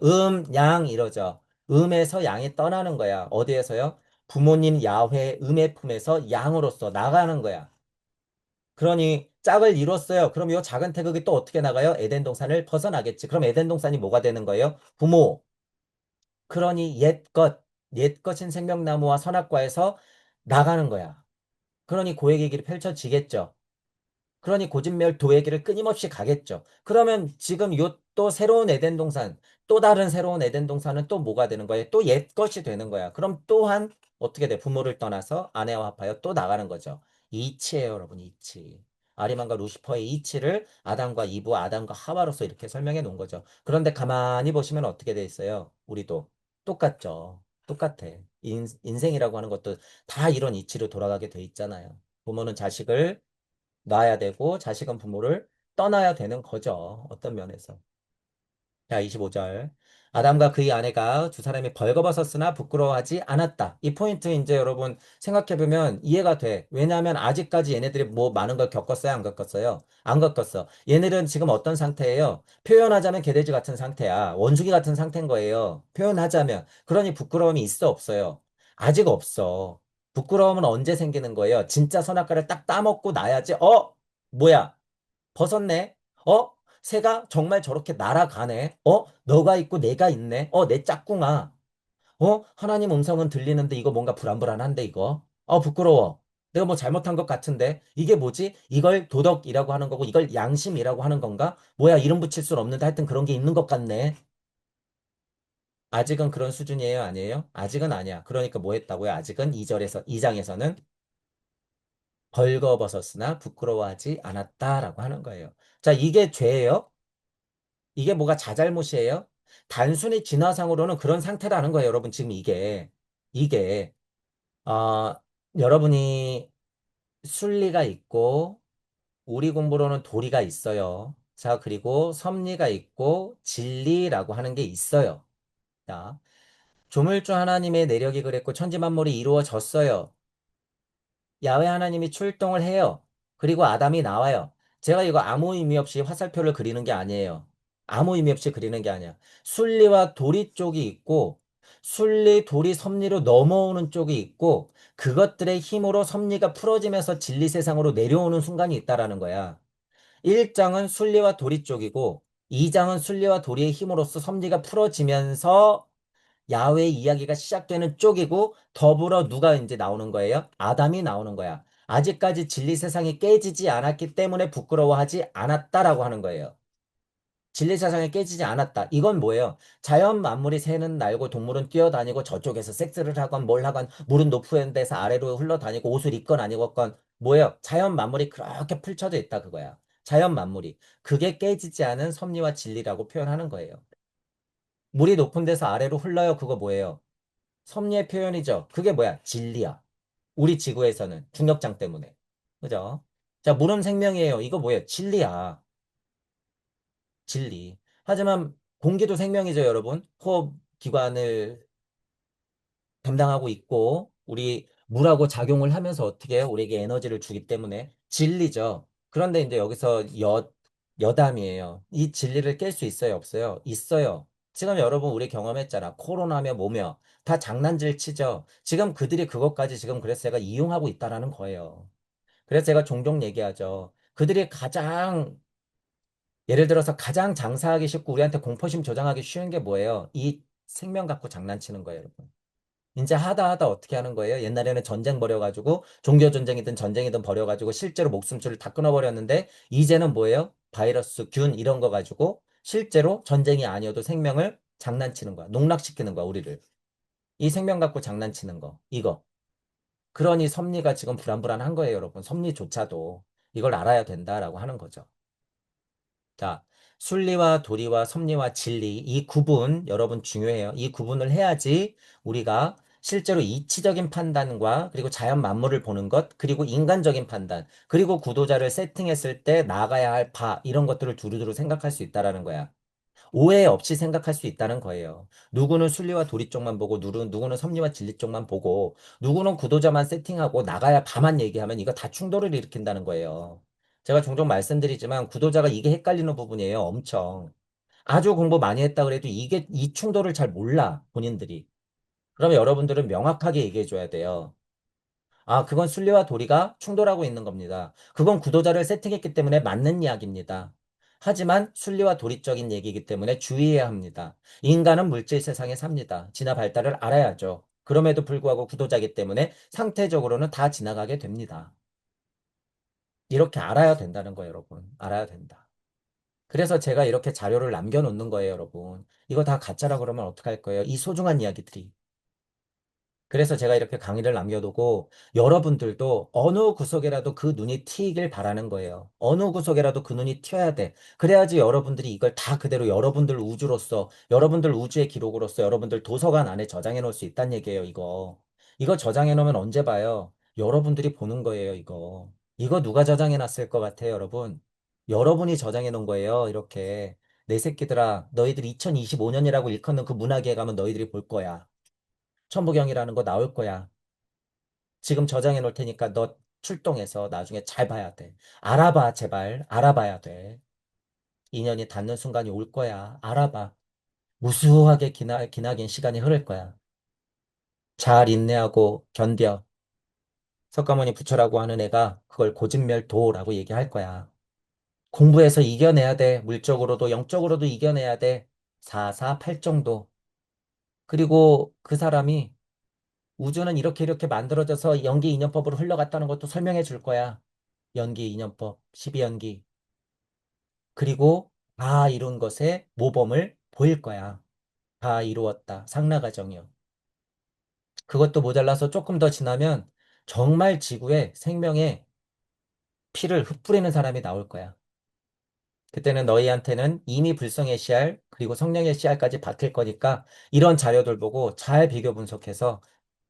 양 이러죠. 음에서 양이 떠나는 거야. 어디에서요? 부모님 야훼 음의 품에서 양으로서 나가는 거야. 그러니 짝을 이뤘어요. 그럼 이 작은 태극이 또 어떻게 나가요? 에덴 동산을 벗어나겠지. 그럼 에덴 동산이 뭐가 되는 거예요? 부모. 그러니 옛것인 생명나무와 선악과에서 나가는 거야. 그러니 고액의 길이 펼쳐지겠죠. 그러니 고진멸 도의 길을 끊임없이 가겠죠. 그러면 지금 요 또 새로운 에덴 동산, 또 다른 새로운 에덴 동산은 또 뭐가 되는 거예요? 또 옛것이 되는 거야. 그럼 또한 어떻게 돼? 부모를 떠나서 아내와 합하여 또 나가는 거죠. 이치예요, 여러분, 이치. 아리만과 루시퍼의 이치를 아담과 이브, 아담과 하와로서 이렇게 설명해 놓은 거죠. 그런데 가만히 보시면 어떻게 돼 있어요? 우리도 똑같죠. 똑같아. 인생이라고 하는 것도 다 이런 이치로 돌아가게 돼 있잖아요. 부모는 자식을 놔야 되고 자식은 부모를 떠나야 되는 거죠. 어떤 면에서. 자, 25절. 아담과 그의 아내가 두 사람이 벌거벗었으나 부끄러워하지 않았다. 이 포인트 이제 여러분 생각해보면 이해가 돼. 왜냐하면 아직까지 얘네들이 뭐 많은 걸 겪었어요? 안 겪었어요? 안 겪었어. 얘네들은 지금 어떤 상태예요? 표현하자면 개돼지 같은 상태야. 원숭이 같은 상태인 거예요. 표현하자면. 그러니 부끄러움이 있어 없어요? 아직 없어. 부끄러움은 언제 생기는 거예요? 진짜 선악과를 딱 따먹고 나야지. 뭐야? 벗었네. 새가 정말 저렇게 날아가네. 너가 있고 내가 있네. 내 짝꿍아. 하나님 음성은 들리는데 이거 뭔가 불안불안한데 이거. 부끄러워. 내가 뭐 잘못한 것 같은데. 이게 뭐지? 이걸 도덕이라고 하는 거고 이걸 양심이라고 하는 건가? 뭐야, 이름 붙일 수는 없는데 하여튼 그런 게 있는 것 같네. 아직은 그런 수준이에요, 아니에요? 아직은 아니야. 그러니까 뭐 했다고요? 아직은 2절에서 2장에서는 벌거벗었으나 부끄러워하지 않았다라고 하는 거예요. 자, 이게 죄예요? 이게 뭐가 자잘못이에요? 단순히 진화상으로는 그런 상태라는 거예요, 여러분. 지금 이게, 어, 여러분이 순리가 있고, 우리 공부로는 도리가 있어요. 자, 그리고 섭리가 있고, 진리라고 하는 게 있어요. 자, 조물주 하나님의 내력이 그랬고, 천지만물이 이루어졌어요. 야훼 하나님이 출동을 해요. 그리고 아담이 나와요. 제가 이거 아무 의미 없이 화살표를 그리는 게 아니에요. 아무 의미 없이 그리는 게 아니야. 순리와 도리 쪽이 있고, 순리, 도리, 섭리로 넘어오는 쪽이 있고, 그것들의 힘으로 섭리가 풀어지면서 진리 세상으로 내려오는 순간이 있다라는 거야. 1장은 순리와 도리 쪽이고, 2장은 순리와 도리의 힘으로써 섭리가 풀어지면서 야훼 이야기가 시작되는 쪽이고 더불어 누가 이제 나오는 거예요? 아담이 나오는 거야. 아직까지 진리 세상이 깨지지 않았기 때문에 부끄러워하지 않았다라고 하는 거예요. 진리 세상이 깨지지 않았다. 이건 뭐예요? 자연 만물이 새는 날고 동물은 뛰어다니고 저쪽에서 섹스를 하건 뭘 하건 물은 높은 데서 아래로 흘러다니고 옷을 입건 안 입었건 뭐예요? 자연 만물이 그렇게 펼쳐져 있다 그거야. 자연 만물이. 그게 깨지지 않은 섭리와 진리라고 표현하는 거예요. 물이 높은 데서 아래로 흘러요. 그거 뭐예요? 섭리의 표현이죠. 그게 뭐야? 진리야. 우리 지구에서는 중력장 때문에. 그죠? 자, 물은 생명이에요. 이거 뭐예요? 진리야. 진리. 하지만 공기도 생명이죠, 여러분. 호흡 기관을 담당하고 있고, 우리 물하고 작용을 하면서 어떻게 해요? 우리에게 에너지를 주기 때문에 진리죠. 그런데 이제 여기서 여담이에요. 이 진리를 깰 수 있어요, 없어요? 있어요. 지금 여러분 우리 경험했잖아. 코로나며 뭐며 다 장난질 치죠. 지금 그들이 그것까지 지금 그래서 제가 이용하고 있다라는 거예요. 그래서 제가 종종 얘기하죠. 그들이 가장 예를 들어서 가장 장사하기 쉽고 우리한테 공포심 조장하기 쉬운 게 뭐예요? 이 생명 갖고 장난치는 거예요, 여러분. 이제 하다 어떻게 하는 거예요? 옛날에는 전쟁 벌여가지고 종교 전쟁이든 전쟁이든 벌여가지고 실제로 목숨줄을 다 끊어버렸는데 이제는 뭐예요? 바이러스, 균 이런 거 가지고 실제로 전쟁이 아니어도 생명을 장난치는 거야. 농락시키는 거야, 우리를. 이 생명 갖고 장난치는 거, 이거. 그러니 섭리가 지금 불안불안한 거예요, 여러분. 섭리조차도 이걸 알아야 된다라고 하는 거죠. 자, 순리와 도리와 섭리와 진리, 이 구분, 여러분 중요해요. 이 구분을 해야지 우리가 실제로 이치적인 판단과 그리고 자연 만물을 보는 것, 그리고 인간적인 판단, 그리고 구도자를 세팅했을 때 나가야 할 바, 이런 것들을 두루두루 생각할 수 있다라는 거야. 오해 없이 생각할 수 있다는 거예요. 누구는 순리와 도리 쪽만 보고, 누구는 섭리와 진리 쪽만 보고, 누구는 구도자만 세팅하고 나가야 바만 얘기하면 이거 다 충돌을 일으킨다는 거예요. 제가 종종 말씀드리지만 구도자가 이게 헷갈리는 부분이에요. 엄청. 아주 공부 많이 했다 그래도 이게 이 충돌을 잘 몰라, 본인들이. 그러면 여러분들은 명확하게 얘기해 줘야 돼요. 아, 그건 순리와 도리가 충돌하고 있는 겁니다. 그건 구도자를 세팅했기 때문에 맞는 이야기입니다. 하지만 순리와 도리적인 얘기이기 때문에 주의해야 합니다. 인간은 물질 세상에 삽니다. 진화 발달을 알아야죠. 그럼에도 불구하고 구도자이기 때문에 상태적으로는 다 지나가게 됩니다. 이렇게 알아야 된다는 거예요, 여러분. 알아야 된다. 그래서 제가 이렇게 자료를 남겨놓는 거예요, 여러분. 이거 다 가짜라 그러면 어떡할 거예요? 이 소중한 이야기들이. 그래서 제가 이렇게 강의를 남겨두고 여러분들도 어느 구석에라도 그 눈이 튀길 바라는 거예요. 어느 구석에라도 그 눈이 튀어야 돼. 그래야지 여러분들이 이걸 다 그대로 여러분들 우주로서, 여러분들 우주의 기록으로서 여러분들 도서관 안에 저장해 놓을 수 있다는 얘기예요, 이거. 이거 저장해 놓으면 언제 봐요? 여러분들이 보는 거예요, 이거. 이거 누가 저장해 놨을 것 같아요, 여러분? 여러분이 저장해 놓은 거예요, 이렇게. 내 새끼들아, 너희들 2025년이라고 일컫는 그 문화계에 가면 너희들이 볼 거야. 천부경이라는 거 나올 거야. 지금 저장해 놓을 테니까 너 출동해서 나중에 잘 봐야 돼. 알아봐, 제발. 알아봐야 돼. 인연이 닿는 순간이 올 거야. 알아봐. 무수하게 기나긴 시간이 흐를 거야. 잘 인내하고 견뎌. 석가모니 부처라고 하는 애가 그걸 고진멸도라고 얘기할 거야. 공부해서 이겨내야 돼. 물적으로도 영적으로도 이겨내야 돼. 448 정도. 그리고 그 사람이 우주는 이렇게 이렇게 만들어져서 연기 인연법으로 흘러갔다는 것도 설명해 줄 거야. 연기 인연법, 12연기. 그리고 다 이룬 것의 모범을 보일 거야. 다 이루었다. 상라가정이요. 그것도 모자라서 조금 더 지나면 정말 지구에 생명의 피를 흩뿌리는 사람이 나올 거야. 그때는 너희한테는 이미 불성의 씨알, 그리고 성령의 씨알까지 박힐 거니까 이런 자료들 보고 잘 비교 분석해서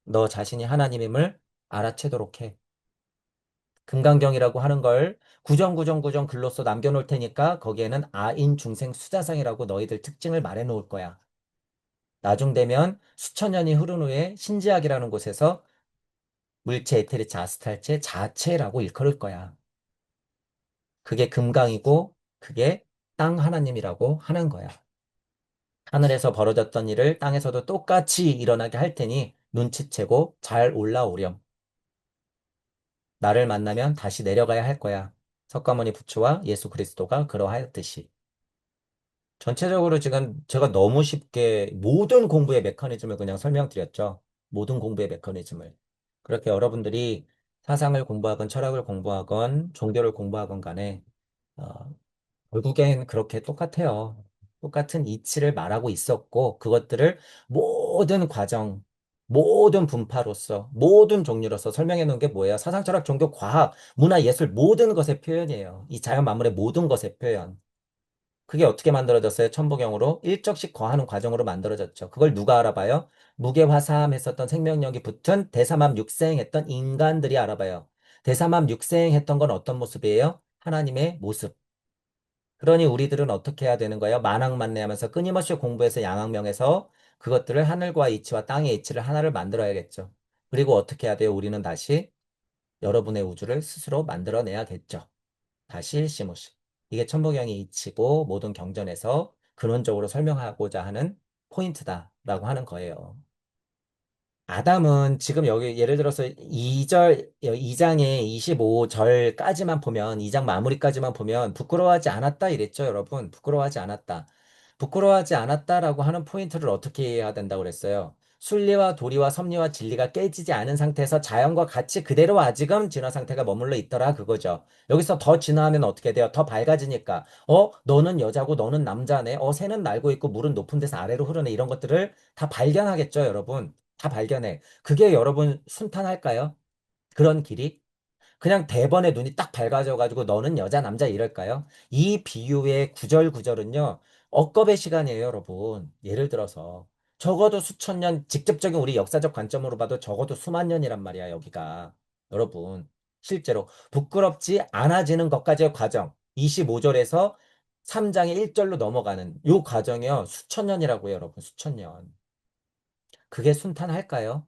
너 자신이 하나님임을 알아채도록 해. 금강경이라고 하는 걸 구정구정구정 글로써 남겨놓을 테니까 거기에는 아인 중생 수자상이라고 너희들 특징을 말해놓을 거야. 나중 되면 수천 년이 흐른 후에 신지학이라는 곳에서 물체, 에테리체, 아스탈체, 자체라고 일컬을 거야. 그게 금강이고 그게 땅 하나님이라고 하는 거야. 하늘에서 벌어졌던 일을 땅에서도 똑같이 일어나게 할 테니 눈치채고 잘 올라오렴. 나를 만나면 다시 내려가야 할 거야. 석가모니 부처와 예수 그리스도가 그러하였듯이. 전체적으로 지금 제가 너무 쉽게 모든 공부의 메커니즘을 그냥 설명드렸죠. 모든 공부의 메커니즘을. 그렇게 여러분들이 사상을 공부하건 철학을 공부하건 종교를 공부하건 간에 어, 결국엔 그렇게 똑같아요. 똑같은 이치를 말하고 있었고 그것들을 모든 과정, 모든 분파로서, 모든 종류로서 설명해 놓은 게 뭐예요? 사상, 철학, 종교, 과학, 문화, 예술 모든 것의 표현이에요. 이 자연 만물의 모든 것의 표현. 그게 어떻게 만들어졌어요? 천부경으로 일적씩 거하는 과정으로 만들어졌죠. 그걸 누가 알아봐요? 무게화사함 했었던 생명력이 붙은 대삼합 육생 했던 인간들이 알아봐요. 대삼합 육생 했던 건 어떤 모습이에요? 하나님의 모습. 그러니 우리들은 어떻게 해야 되는 거예요? 만학만내하면서 끊임없이 공부해서 양학명에서 그것들을 하늘과 이치와 땅의 이치를 하나를 만들어야겠죠. 그리고 어떻게 해야 돼요? 우리는 다시 여러분의 우주를 스스로 만들어내야겠죠. 다시 시무시. 이게 천부경의 이치고 모든 경전에서 근원적으로 설명하고자 하는 포인트다라고 하는 거예요. 아담은 지금 여기 예를 들어서 2장의 25절까지만 보면, 2장 마무리까지만 보면 부끄러워하지 않았다 이랬죠, 여러분. 부끄러워하지 않았다. 부끄러워하지 않았다라고 하는 포인트를 어떻게 해야 된다고 그랬어요? 순리와 도리와 섭리와 진리가 깨지지 않은 상태에서 자연과 같이 그대로 아직은 진화 상태가 머물러 있더라 그거죠. 여기서 더 진화하면 어떻게 돼요? 더 밝아지니까 너는 여자고 너는 남자네. 새는 날고 있고 물은 높은 데서 아래로 흐르네. 이런 것들을 다 발견하겠죠, 여러분. 다 발견해. 그게 여러분 순탄할까요? 그런 길이? 그냥 대번에 눈이 딱 밝아져가지고 너는 여자, 남자 이럴까요? 이 비유의 구절구절은요, 억겁의 시간이에요, 여러분. 예를 들어서. 적어도 수천 년, 직접적인 우리 역사적 관점으로 봐도 적어도 수만 년이란 말이야, 여기가. 여러분, 실제로 부끄럽지 않아지는 것까지의 과정. 25절에서 3장의 1절로 넘어가는 요 과정이요, 수천 년이라고요, 여러분, 수천 년. 그게 순탄할까요?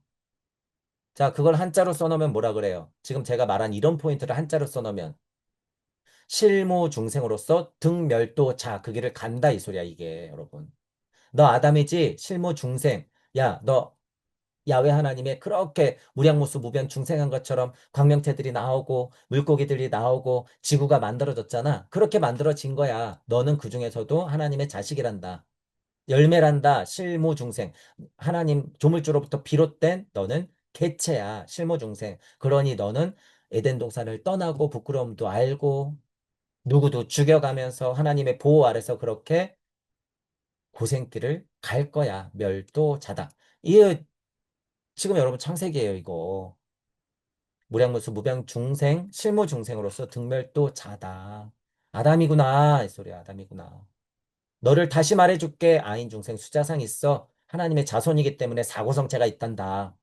자, 그걸 한자로 써놓으면 뭐라 그래요? 지금 제가 말한 이런 포인트를 한자로 써놓으면 실무 중생으로서 등멸도 자, 그 길을 간다 이 소리야 이게 여러분. 너 아담이지 실무 중생. 야, 너 야훼 하나님의 그렇게 무량무수 무변 중생한 것처럼 광명체들이 나오고 물고기들이 나오고 지구가 만들어졌잖아. 그렇게 만들어진 거야. 너는 그 중에서도 하나님의 자식이란다. 열매란다. 실무 중생. 하나님 조물주로부터 비롯된 너는 개체야. 실무 중생. 그러니 너는 에덴 동산을 떠나고 부끄러움도 알고 누구도 죽여가면서 하나님의 보호 아래서 그렇게 고생길을 갈 거야. 멸도자다. 이 지금 여러분 창세기예요, 이거. 무량무수 무병중생 실무중생으로서 등멸도자다. 아담이구나. 이 소리야, 아담이구나. 너를 다시 말해줄게. 아인중생 수자상 있어. 하나님의 자손이기 때문에 사고성체가 있단다.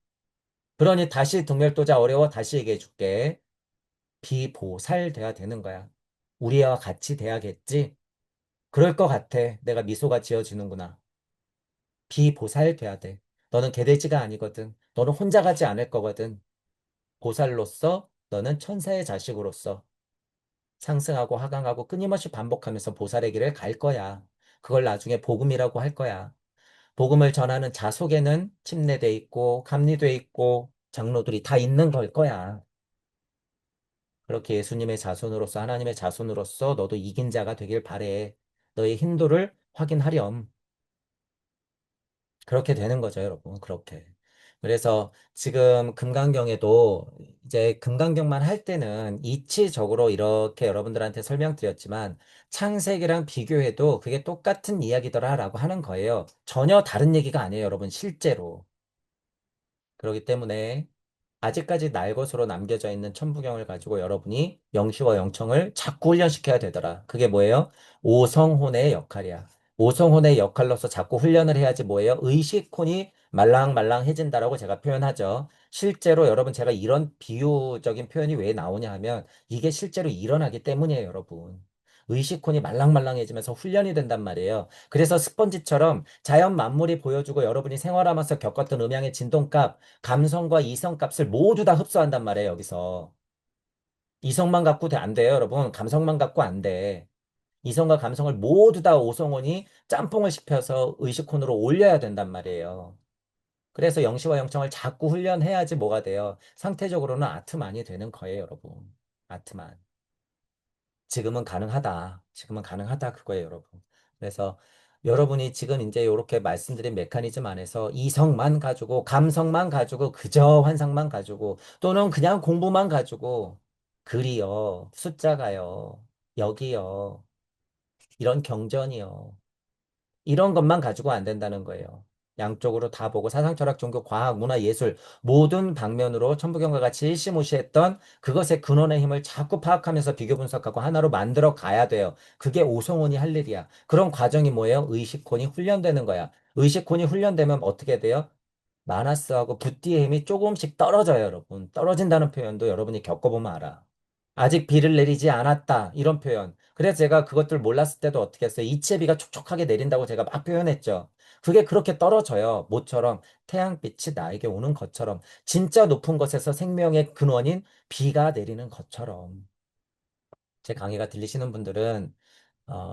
그러니 다시 등멸도자 어려워. 다시 얘기해줄게. 비보살 돼야 되는 거야. 우리와 같이 돼야겠지? 그럴 것 같아. 내가 미소가 지어지는구나. 비보살 돼야 돼. 너는 개돼지가 아니거든. 너는 혼자 가지 않을 거거든. 보살로서 너는 천사의 자식으로서 상승하고 하강하고 끊임없이 반복하면서 보살의 길을 갈 거야. 그걸 나중에 복음이라고 할 거야. 복음을 전하는 자 속에는 침례돼 있고 감리돼 있고 장로들이 다 있는 걸 거야. 그렇게 예수님의 자손으로서 하나님의 자손으로서 너도 이긴 자가 되길 바래. 너의 힘도를 확인하렴. 그렇게 되는 거죠, 여러분. 그렇게. 그래서 지금 금강경에도 이제 금강경만 할 때는 이치적으로 이렇게 여러분들한테 설명드렸지만 창세기랑 비교해도 그게 똑같은 이야기더라라고 하는 거예요. 전혀 다른 얘기가 아니에요, 여러분. 실제로. 그렇기 때문에 아직까지 날 것으로 남겨져 있는 천부경을 가지고 여러분이 영시와 영청을 자꾸 훈련시켜야 되더라. 그게 뭐예요? 오성혼의 역할이야. 오성혼의 역할로서 자꾸 훈련을 해야지 뭐예요? 의식혼이 말랑말랑해진다라고 제가 표현하죠. 실제로 여러분 제가 이런 비유적인 표현이 왜 나오냐 하면 이게 실제로 일어나기 때문이에요, 여러분. 의식혼이 말랑말랑해지면서 훈련이 된단 말이에요. 그래서 스펀지처럼 자연 만물이 보여주고 여러분이 생활하면서 겪었던 음양의 진동값, 감성과 이성값을 모두 다 흡수한단 말이에요, 여기서. 이성만 갖고 안 돼요, 여러분. 감성만 갖고 안 돼. 이성과 감성을 모두 다 오성원이 짬뽕을 시켜서 의식혼으로 올려야 된단 말이에요. 그래서 영시와 영청을 자꾸 훈련해야지 뭐가 돼요. 상태적으로는 아트만이 되는 거예요, 여러분. 아트만. 지금은 가능하다. 지금은 가능하다. 그거예요, 여러분. 그래서 여러분이 지금 이제 이렇게 말씀드린 메커니즘 안에서 이성만 가지고, 감성만 가지고, 그저 환상만 가지고, 또는 그냥 공부만 가지고, 글이요, 숫자가요, 여기요, 이런 경전이요. 이런 것만 가지고 안 된다는 거예요. 양쪽으로 다 보고 사상, 철학, 종교, 과학, 문화, 예술 모든 방면으로 천부경과 같이 일시무시했던 그것의 근원의 힘을 자꾸 파악하면서 비교 분석하고 하나로 만들어 가야 돼요. 그게 오성훈이 할 일이야. 그런 과정이 뭐예요? 의식혼이 훈련되는 거야. 의식혼이 훈련되면 어떻게 돼요? 마나스하고 붓디의 힘이 조금씩 떨어져요, 여러분. 떨어진다는 표현도 여러분이 겪어보면 알아. 아직 비를 내리지 않았다. 이런 표현. 그래서 제가 그것들 몰랐을 때도 어떻게 했어요? 이채비가 촉촉하게 내린다고 제가 막 표현했죠. 그게 그렇게 떨어져요. 모처럼 태양빛이 나에게 오는 것처럼 진짜 높은 곳에서 생명의 근원인 비가 내리는 것처럼 제 강의가 들리시는 분들은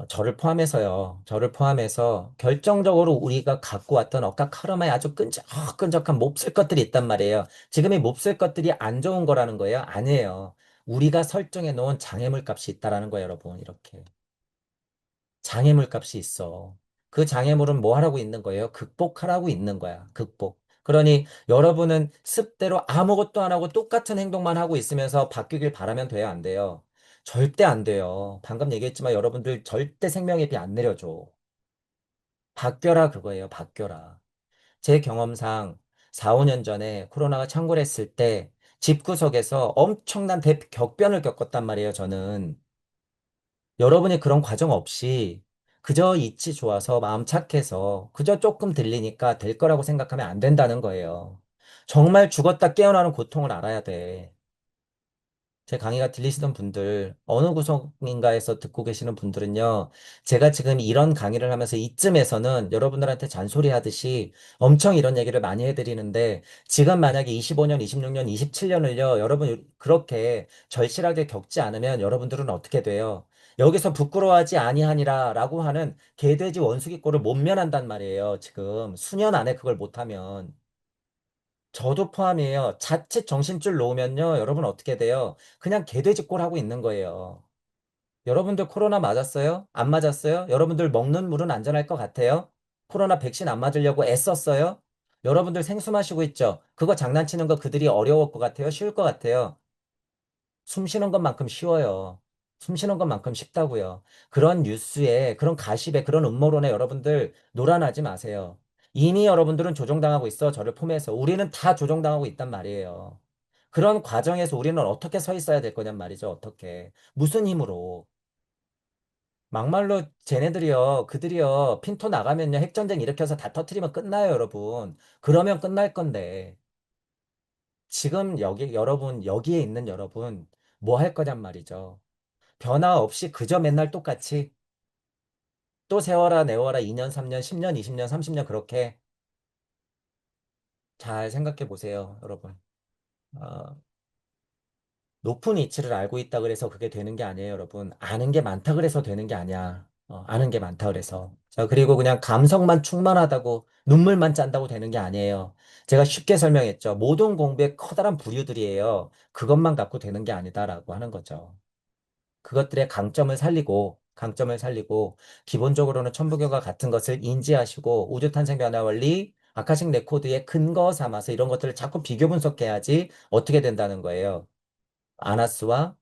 저를 포함해서요. 저를 포함해서 결정적으로 우리가 갖고 왔던 억각 카르마에 아주 끈적끈적한 몹쓸 것들이 있단 말이에요. 지금 이 몹쓸 것들이 안 좋은 거라는 거예요? 아니에요. 우리가 설정해 놓은 장애물 값이 있다라는 거예요, 여러분. 이렇게. 장애물 값이 있어. 그 장애물은 뭐 하라고 있는 거예요? 극복하라고 있는 거야. 극복. 그러니 여러분은 습대로 아무것도 안 하고 똑같은 행동만 하고 있으면서 바뀌길 바라면 돼요, 안 돼요? 절대 안 돼요. 방금 얘기했지만 여러분들 절대 생명의 비 안 내려줘. 바뀌어라 그거예요. 바뀌어라. 제 경험상 4, 5년 전에 코로나가 창궐했을 때 집구석에서 엄청난 격변을 겪었단 말이에요, 저는. 여러분이 그런 과정 없이 그저 이치 좋아서 마음 착해서 그저 조금 들리니까 될 거라고 생각하면 안 된다는 거예요. 정말 죽었다 깨어나는 고통을 알아야 돼. 제 강의가 들리시던 분들, 어느 구석인가에서 듣고 계시는 분들은요, 제가 지금 이런 강의를 하면서 이쯤에서는 여러분들한테 잔소리 하듯이 엄청 이런 얘기를 많이 해드리는데, 지금 만약에 25년, 26년, 27년을요, 여러분 그렇게 절실하게 겪지 않으면 여러분들은 어떻게 돼요? 여기서 부끄러워하지 아니하니라 라고 하는 개돼지 원숭이 꼴을 못 면한단 말이에요, 지금. 수년 안에 그걸 못하면. 저도 포함이에요. 자칫 정신줄 놓으면요, 여러분 어떻게 돼요? 그냥 개돼지꼴 하고 있는 거예요. 여러분들 코로나 맞았어요? 안 맞았어요? 여러분들 먹는 물은 안전할 것 같아요? 코로나 백신 안 맞으려고 애썼어요? 여러분들 생수 마시고 있죠? 그거 장난치는 거 그들이 어려울 것 같아요? 쉬울 것 같아요? 숨 쉬는 것만큼 쉬워요. 숨 쉬는 것만큼 쉽다고요. 그런 뉴스에, 그런 가십에, 그런 음모론에 여러분들 놀아나지 마세요. 이미 여러분들은 조종당하고 있어. 저를 포함해서. 우리는 다 조종당하고 있단 말이에요. 그런 과정에서 우리는 어떻게 서 있어야 될 거냔 말이죠. 어떻게. 무슨 힘으로. 막말로 쟤네들이요, 그들이요, 핀토 나가면요, 핵전쟁 일으켜서 다 터트리면 끝나요, 여러분. 그러면 끝날 건데. 지금 여기, 여러분, 여기에 있는 여러분, 뭐 할 거냔 말이죠. 변화 없이 그저 맨날 똑같이 또 세워라, 내워라, 2년, 3년, 10년, 20년, 30년 그렇게 잘 생각해 보세요, 여러분. 어, 높은 이치를 알고 있다 그래서 그게 되는 게 아니에요, 여러분. 아는 게 많다 그래서 되는 게 아니야. 아는 게 많다 그래서. 자, 그리고 그냥 감성만 충만하다고, 눈물만 짠다고 되는 게 아니에요. 제가 쉽게 설명했죠. 모든 공부의 커다란 부류들이에요. 그것만 갖고 되는 게 아니다라고 하는 거죠. 그것들의 강점을 살리고, 기본적으로는 천부경과 같은 것을 인지하시고, 우주탄생 변화 원리, 아카식 레코드의 근거 삼아서 이런 것들을 자꾸 비교 분석해야지 어떻게 된다는 거예요. 아나스와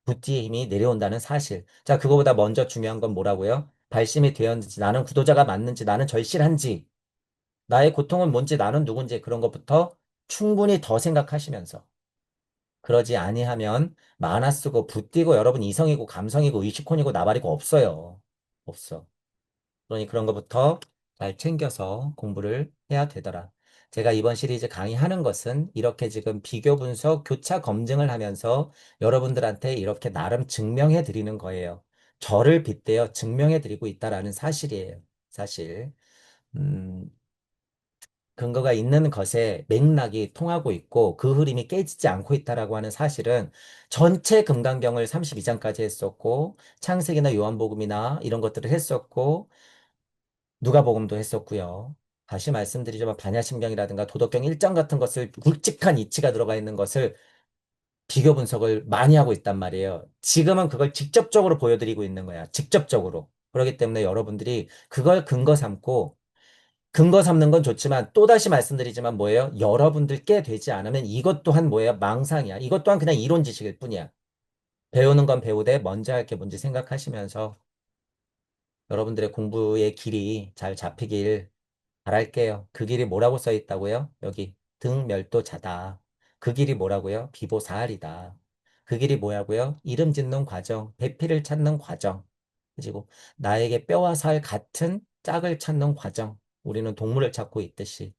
부티의 힘이 내려온다는 사실. 자, 그거보다 먼저 중요한 건 뭐라고요? 발심이 되었는지, 나는 구도자가 맞는지, 나는 절실한지, 나의 고통은 뭔지, 나는 누군지 그런 것부터 충분히 더 생각하시면서. 그러지 아니하면 만화 쓰고 붓띄고 여러분 이성이고 감성이고 의식혼이고 나발이고 없어요. 없어. 그러니 그런 것부터 잘 챙겨서 공부를 해야 되더라. 제가 이번 시리즈 강의하는 것은 이렇게 지금 비교 분석, 교차 검증을 하면서 여러분들한테 이렇게 나름 증명해 드리는 거예요. 저를 빗대어 증명해 드리고 있다라는 사실이에요. 사실. 음, 근거가 있는 것에 맥락이 통하고 있고 그 흐름이 깨지지 않고 있다라고 하는 사실은 전체 금강경을 32장까지 했었고 창세기나 요한복음이나 이런 것들을 했었고 누가복음도 했었고요. 다시 말씀드리지만 반야심경이라든가 도덕경 1장 같은 것을 굵직한 이치가 들어가 있는 것을 비교 분석을 많이 하고 있단 말이에요. 지금은 그걸 직접적으로 보여드리고 있는 거야. 직접적으로. 그렇기 때문에 여러분들이 그걸 근거 삼는 건 좋지만 또다시 말씀드리지만 뭐예요? 여러분들 께 되지 않으면 이것 또한 뭐예요? 망상이야. 이것 또한 그냥 이론 지식일 뿐이야. 배우는 건 배우되 먼저 할 게 뭔지 생각하시면서 여러분들의 공부의 길이 잘 잡히길 바랄게요. 그 길이 뭐라고 써 있다고요? 여기 등멸도자다. 그 길이 뭐라고요? 비보사할이다. 그 길이 뭐라고요? 이름 짓는 과정, 배필을 찾는 과정. 그리고 나에게 뼈와 살 같은 짝을 찾는 과정. 우리는 동물을 찾고 있듯이.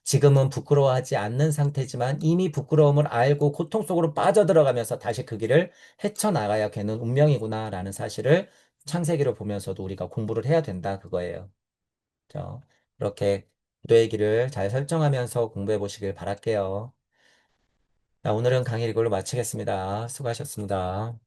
지금은 부끄러워하지 않는 상태지만 이미 부끄러움을 알고 고통 속으로 빠져들어가면서 다시 그 길을 헤쳐나가야 되는 운명이구나라는 사실을 창세기를 보면서도 우리가 공부를 해야 된다. 그거예요. 그렇죠? 그렇게 기도의 길을 잘 설정하면서 공부해 보시길 바랄게요. 자, 오늘은 강의 이걸로 마치겠습니다. 수고하셨습니다.